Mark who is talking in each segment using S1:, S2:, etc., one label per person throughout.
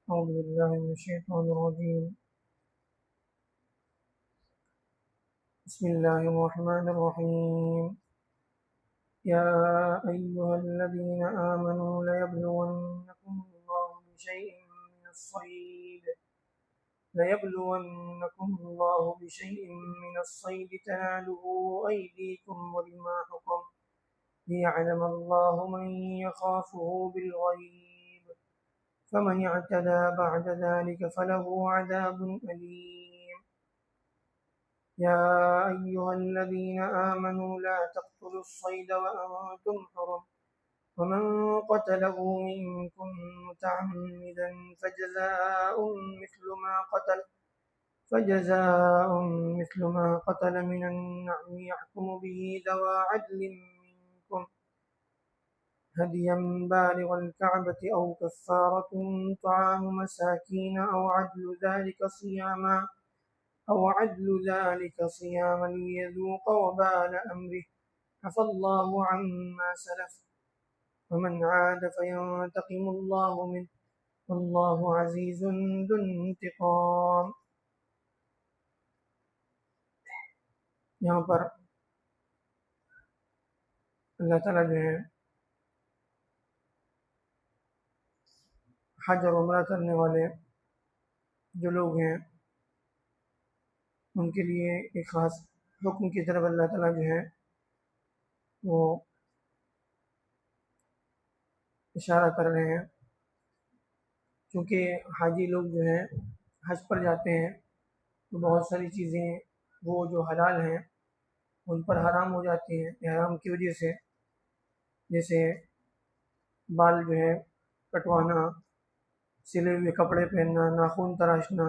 S1: أعوذ بالله من الشيطان الرجيم. بسم الله الرحمن الرحيم. يا أيها الذين آمنوا ليبلونكم الله بشيء من الصيد تناله أيديكم ورماحكم ليعلم الله من يخافه بالغيب فمن اعتدى بعد ذلك فله عذاب أليم. يا أيها الذين آمنوا لا تقتلوا الصيد وأنتم حرم ومن قتله منكم متعمدا فجزاء مثل ما قتل من النعم يحكم به ذوى عدل منكم هديا بالغ الكعبة أو كفارة طعام مساكين أو عدل ذلك صياما ليذوق وبال أمره عفى الله عما سلف ومن عاد فينتقم الله منه والله عزيز ذو انتقام. یہاں پر اللہ تعالیٰ جو ہے حج اور عمرہ کرنے والے جو لوگ ہیں ان کے لیے ایک خاص حکم کی طرف اللہ تعالیٰ جو ہے وہ اشارہ کر رہے ہیں. چونکہ حاجی لوگ جو ہیں حج پر جاتے ہیں تو بہت ساری چیزیں وہ جو حلال ہیں ان پر حرام ہو جاتی ہیں احرام کی وجہ سے، جیسے بال جو ہے کٹوانا، سلے ہوئے کپڑے پہننا، ناخن تراشنا،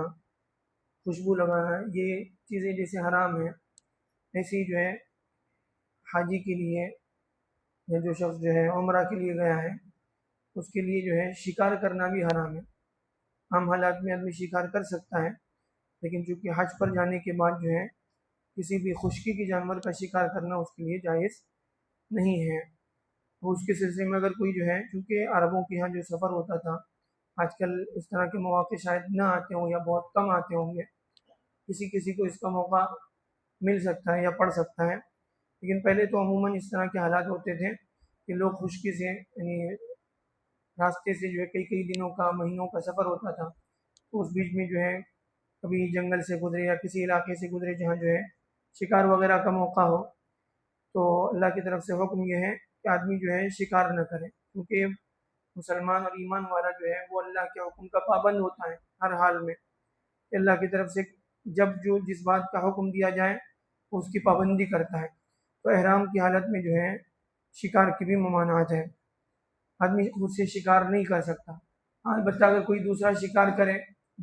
S1: خوشبو لگانا، یہ چیزیں جیسے حرام ہیں ایسے ہی جو ہے حاجی کے لیے یا جو شخص جو ہے عمرہ کے لیے گیا ہے اس کے لیے جو ہے شکار کرنا بھی حرام ہے. عام حالات میں آدمی شکار کر سکتا ہے لیکن چونکہ حج پر جانے کے بعد جو ہے کسی بھی خشکی کے جانور کا شکار کرنا اس کے لیے جائز نہیں ہے. تو اس کے سلسلے میں اگر کوئی جو ہے، چونکہ عربوں کے ہاں جو سفر ہوتا تھا، آج کل اس طرح کے مواقع شاید نہ آتے ہوں یا بہت کم آتے ہوں گے، کسی کو اس کا موقع مل سکتا ہے یا پڑ سکتا ہے، لیکن پہلے تو عموماً اس طرح کے حالات ہوتے تھے کہ لوگ خشکی سے یعنی راستے سے جو ہے کئی دنوں کا، مہینوں کا سفر ہوتا تھا، تو اس بیچ میں جو ہے کبھی جنگل سے گزرے یا کسی علاقے سے گزرے جہاں جو ہے شکار وغیرہ کا موقع ہو، تو اللہ کی طرف سے حکم یہ ہے کہ آدمی جو ہے شکار نہ کرے، کیونکہ مسلمان اور ایمان والا جو ہے وہ اللہ کے حکم کا پابند ہوتا ہے ہر حال میں. اللہ کی طرف سے جب جو جس بات کا حکم دیا جائے اس کی پابندی کرتا ہے. تو احرام کی حالت میں جو ہے شکار کی بھی ممانعت ہے، آدمی خود سے شکار نہیں کر سکتا. البتہ اگر کوئی دوسرا شکار کرے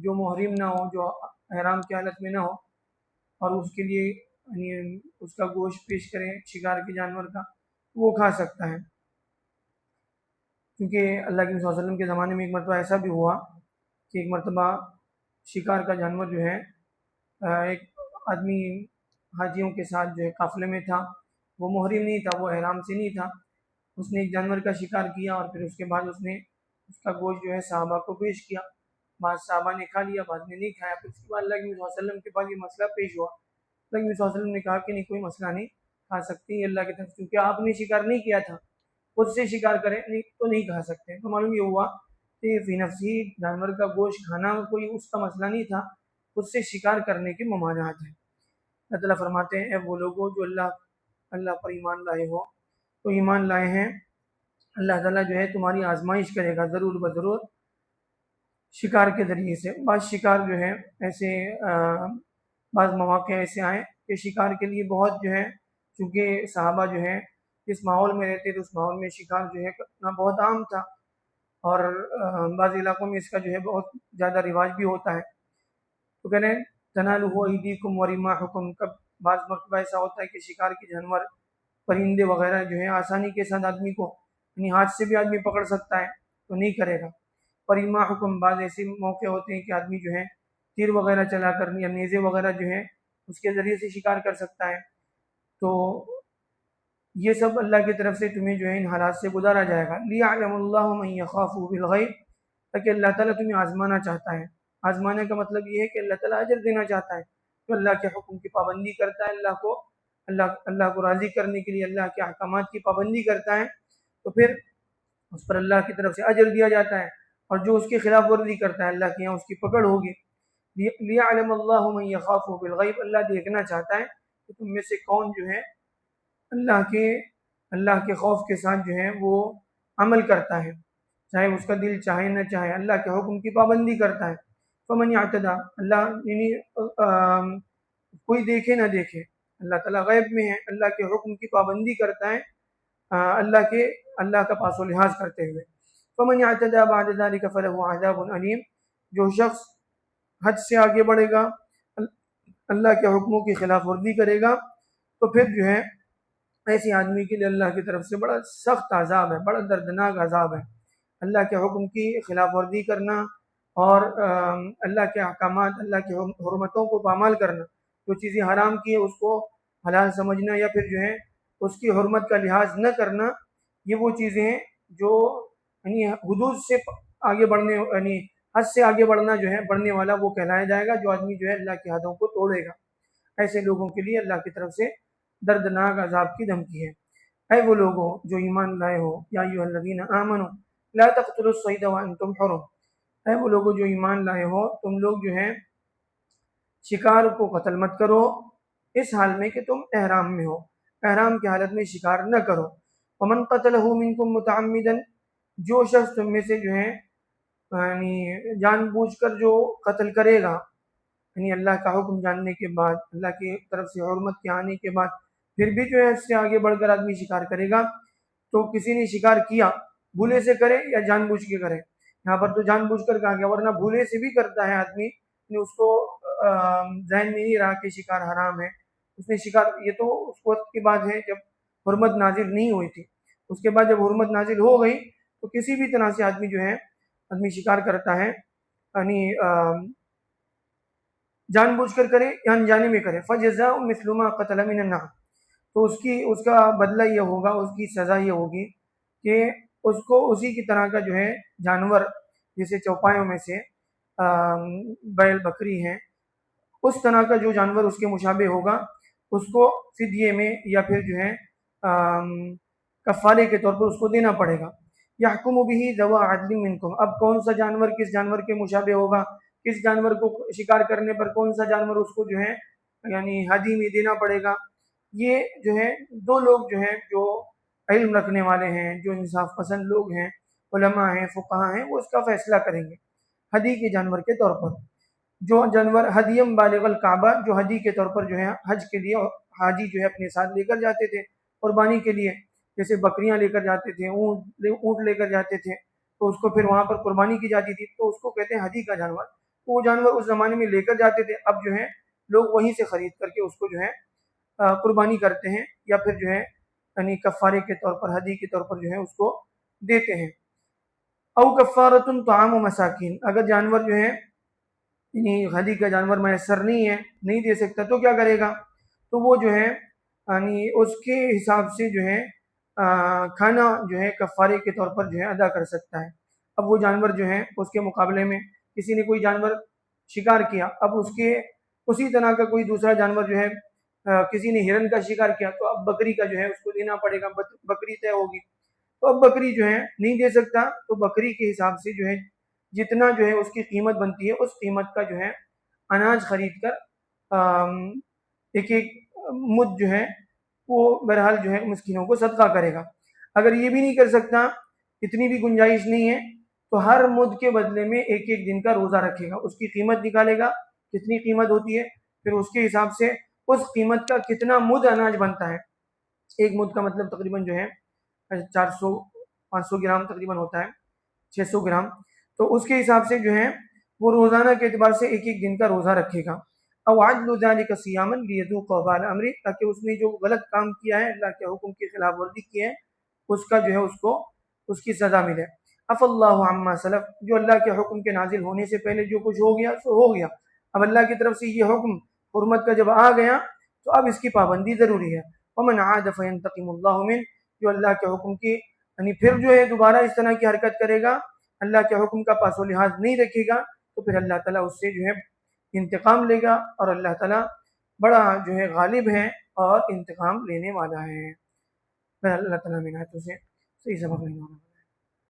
S1: جو محرم نہ ہو، جو احرام کی حالت میں نہ ہو، اور اس کے لیے یعنی اس کا گوشت پیش کرے شکار کے جانور کا، وہ کھا سکتا ہے. کیونکہ اللہ کے نبی صلی اللہ علیہ وسلم کے زمانے میں ایک مرتبہ ایسا بھی ہوا کہ ایک مرتبہ شکار کا جانور جو ہے ایک آدمی حاجیوں کے ساتھ جو ہے قافلے میں تھا، وہ محرم نہیں تھا، وہ احرام سے نہیں تھا، اس نے ایک جانور کا شکار کیا اور پھر اس کے بعد اس نے اس کا گوشت جو ہے صحابہ کو پیش کیا. بعض صحابہ نے کھا لیا، بعض نے نہیں کھایا. پھر اس کے بعد اللہ کے نبی صلی اللہ علیہ وسلم کے پاس یہ مسئلہ پیش ہوا. اللہ کے نبی صلی اللہ علیہ وسلم نے کہا کہ نہیں، کوئی مسئلہ نہیں، کھا سکتے ہیں اللہ کی طرف، کیونکہ آپ نے شکار نہیں کیا تھا، خود سے شکار کریں تو نہیں کھا سکتے. تو معلوم یہ ہوا کہ فی نفسی جانور کا گوشت کھانا کوئی اس کا مسئلہ نہیں تھا، خود سے شکار کرنے کے ممانعات ہیں. اللہ تعالیٰ فرماتے ہیں اے وہ لوگوں جو اللہ پر ایمان لائے ہو، تو ایمان لائے ہیں، اللہ تعالیٰ جو ہے تمہاری آزمائش کرے گا ضرور بضرور شکار کے ذریعے سے. بعض شکار جو ہے ایسے بعض مواقع ایسے آئے کہ شکار کے لیے بہت جو ہے، چونکہ صحابہ جو ہے جس ماحول میں رہتے تھے اس ماحول میں شکار جو ہے کرنا بہت عام تھا، اور بعض علاقوں میں اس کا جو ہے بہت زیادہ رواج بھی ہوتا ہے. تو کہہ رہے ہیں تنالہ ایدیکم ورماحکم، کب بعض مرتبہ ایسا ہوتا ہے کہ شکار کے جانور پرندے وغیرہ جو ہے آسانی کے ساتھ آدمی کو یعنی ہاتھ سے بھی آدمی پکڑ سکتا ہے تو نہیں کرے گا. ورماحکم، بعض ایسے موقع ہوتے ہیں کہ آدمی جو ہے تیر وغیرہ چلا کر یا نیزے وغیرہ جو ہے اس کے ذریعے سے شکار کر سکتا ہے. تو یہ سب اللہ کی طرف سے تمہیں جو ہے ان حالات سے گزارا جائے گا. لیعلم اللہ من یخافہ بالغیب، تاکہ اللہ تعالیٰ تمہیں آزمانا چاہتا ہے۔ آزمانے کا مطلب یہ ہے کہ اللہ تعالیٰ اجر دینا چاہتا ہے، تو اللہ کے حکم کی پابندی کرتا ہے، اللہ کو راضی کرنے کے لیے اللہ کے احکامات کی پابندی کرتا ہے، تو پھر اس پر اللہ کی طرف سے اجر دیا جاتا ہے، اور جو اس کی خلاف ورزی کرتا ہے اللہ کے یہاں اس کی پکڑ ہوگی۔ لِيَعْلَمَ اللَّهُ مَن يَخَافُهُ بِالْغَيْبِ، اللہ دیکھنا چاہتا ہے کہ تم میں سے کون جو ہے اللہ کے خوف کے ساتھ جو ہے وہ عمل کرتا ہے، چاہے اس کا دل چاہے نہ چاہے، اللہ کے حکم کی پابندی کرتا ہے۔ فمن اعتدى، اللہ یعنی کوئی دیکھے نہ دیکھے، اللہ تعالیٰ غیب میں ہے، اللہ کے حکم کی پابندی کرتا ہے اللہ کا پاس و لحاظ کرتے ہوئے۔ فمن اعتدى بعد ذلك فله عذاب علیم، جو شخص حد سے آگے بڑھے گا، اللہ کے حکموں کی خلاف ورزی کرے گا، تو پھر جو ہے ایسے آدمی کے لیے اللہ کی طرف سے بڑا سخت عذاب ہے، بڑا دردناک عذاب ہے۔ اللہ کے حکم کی خلاف ورزی کرنا اور اللہ کے احکامات، اللہ کی حرمتوں کو پامال کرنا، جو چیزیں حرام کی ہے اس کو حلال سمجھنا، یا پھر جو ہے اس کی حرمت کا لحاظ نہ کرنا، یہ وہ چیزیں ہیں جو یعنی حدود سے آگے بڑھنے، یعنی حد سے آگے بڑھنا جو ہے، بڑھنے والا وہ کہلایا جائے گا، جو آدمی جو ہے اللہ کی حدوں کو توڑے گا۔ ایسے لوگوں کے لیے اللہ کی طرف سے دردناک عذاب کی دھمکی ہے۔ اے وہ لوگوں جو ایمان لائے ہو، یا ایھا الذین آمنوا لا تقتلوا الصید وانتم حرم، اے وہ لوگوں جو ایمان لائے ہو، تم لوگ جو ہیں شکار کو قتل مت کرو اس حال میں کہ تم احرام میں ہو، احرام کی حالت میں شکار نہ کرو۔ ومن قتلہ منکم متعمدا، جو شخص تم میں سے جو ہے یعنی جان بوجھ کر جو قتل کرے گا، یعنی اللہ کا حکم جاننے کے بعد، اللہ کی طرف سے حرمت کے آنے کے بعد پھر بھی جو ہے اس سے آگے بڑھ کر آدمی شکار کرے گا، تو کسی نے شکار کیا، بھولے سے کرے یا جان بوجھ کے کرے، یہاں پر تو جان بوجھ کر کہا گیا، ورنہ بھولے سے بھی کرتا ہے آدمی، اس کو ذہن میں نہیں رہا کہ شکار حرام ہے، اس نے شکار، یہ تو اس وقت کی بات ہے جب حرمت نازل نہیں ہوئی تھی، اس کے بعد جب حرمت نازل ہو گئی تو کسی بھی طرح سے آدمی جو ہے آدمی شکار کرتا ہے، یعنی جان بوجھ کر کرے یا انجانے میں کرے، فجزاء مثل ما قتل من النعم، تو اس کا بدلہ یہ ہوگا، اس کی سزا یہ ہوگی کہ اس کو اسی کی طرح کا جو ہے جانور، جیسے چوپایوں میں سے بیل بکری ہیں، اس طرح کا جو جانور اس کے مشابہ ہوگا، اس کو فدیے میں یا پھر جو ہے کفارے کے طور پر اس کو دینا پڑے گا۔ یحکم بہ ذو عدل منکم، اب کون سا جانور کس جانور کے مشابہ ہوگا، کس جانور کو شکار کرنے پر کون سا جانور اس کو جو ہے یعنی ہدی میں دینا پڑے گا، یہ جو ہے دو لوگ جو ہیں جو علم رکھنے والے ہیں، جو انصاف پسند لوگ ہیں، علماء ہیں، فقہاء ہیں، وہ اس کا فیصلہ کریں گے ہدی کے جانور کے طور پر۔ جو جانور ہدیم بالغ الکعبہ، جو ہدی کے طور پر جو ہے حج کے لیے حاجی جو ہے اپنے ساتھ لے کر جاتے تھے قربانی کے لیے، جیسے بکریاں لے کر جاتے تھے، اونٹ لے کر جاتے تھے، تو اس کو پھر وہاں پر قربانی کی جاتی تھی، تو اس کو کہتے ہیں ہدی کا جانور۔ تو وہ جانور اس زمانے میں لے کر جاتے تھے، اب جو ہے لوگ وہیں سے خرید کر کے اس کو جو ہے قربانی کرتے ہیں، یا پھر جو ہے یعنی کفارے کے طور پر، ہدی کے طور پر جو ہے اس کو دیتے ہیں۔ او کفارۃ طعام مساکین، اگر جانور جو ہے یعنی ہدی کا جانور میسر نہیں ہے، نہیں دے سکتا، تو کیا کرے گا، تو وہ جو ہے یعنی اس کے حساب سے جو ہے کھانا جو ہے کفارے کے طور پر جو ہے ادا کر سکتا ہے۔ اب وہ جانور جو ہے اس کے مقابلے میں کسی نے کوئی جانور شکار کیا، اب اس کے اسی طرح کا کوئی دوسرا جانور جو ہے کسی نے ہرن کا شکار کیا، تو اب بکری کا جو ہے اس کو دینا پڑے گا، بکری طے ہوگی، تو اب بکری جو ہے نہیں دے سکتا، تو بکری کے حساب سے جو ہے جتنا جو ہے اس کی قیمت بنتی ہے، اس قیمت کا جو ہے اناج خرید کر ایک ایک مد جو ہے وہ بہرحال جو ہے مسکینوں کو صدقہ کرے گا۔ اگر یہ بھی نہیں کر سکتا، اتنی بھی گنجائش نہیں ہے، تو ہر مد کے بدلے میں ایک ایک دن کا روزہ رکھے گا، اس کی قیمت نکالے گا، کتنی قیمت ہوتی ہے، پھر اس کے حساب سے اس قیمت کا کتنا مد اناج بنتا ہے، ایک مد کا مطلب تقریباً جو ہے 400-500 گرام تقریباً ہوتا ہے، 600 گرام، تو اس کے حساب سے جو ہے وہ روزانہ کے اعتبار سے ایک ایک دن کا روزہ رکھے گا۔ او عدل ذلك صیاما لیذوق وبال امرہ، تاکہ اس نے جو غلط کام کیا ہے، اللہ کے حکم کی خلاف ورزی کی ہے، اس کا جو ہے اس کو اس کی سزا ملے۔ عفا اللہ عما سلف، جو اللہ کے حکم کے نازل ہونے سے پہلے جو کچھ ہو گیا سو ہو گیا، اب اللہ کی طرف سے یہ حکم حرمت کا جب آ گیا تو اب اس کی پابندی ضروری ہے۔ ومن عاد فینتقم اللہ منہ، جو اللہ کے حکم کی یعنی پھر جو ہے دوبارہ اس طرح کی حرکت کرے گا اللہ کے حکم کا پاس و لحاظ نہیں رکھے گا تو پھر اللہ تعالیٰ اس سے جو ہے انتقام لے گا، اور اللہ تعالیٰ بڑا جو ہے غالب ہے اور انتقام لینے والا ہے۔ پھر اللہ تعالیٰ میں سے صحیح سبق لینا ہوگا۔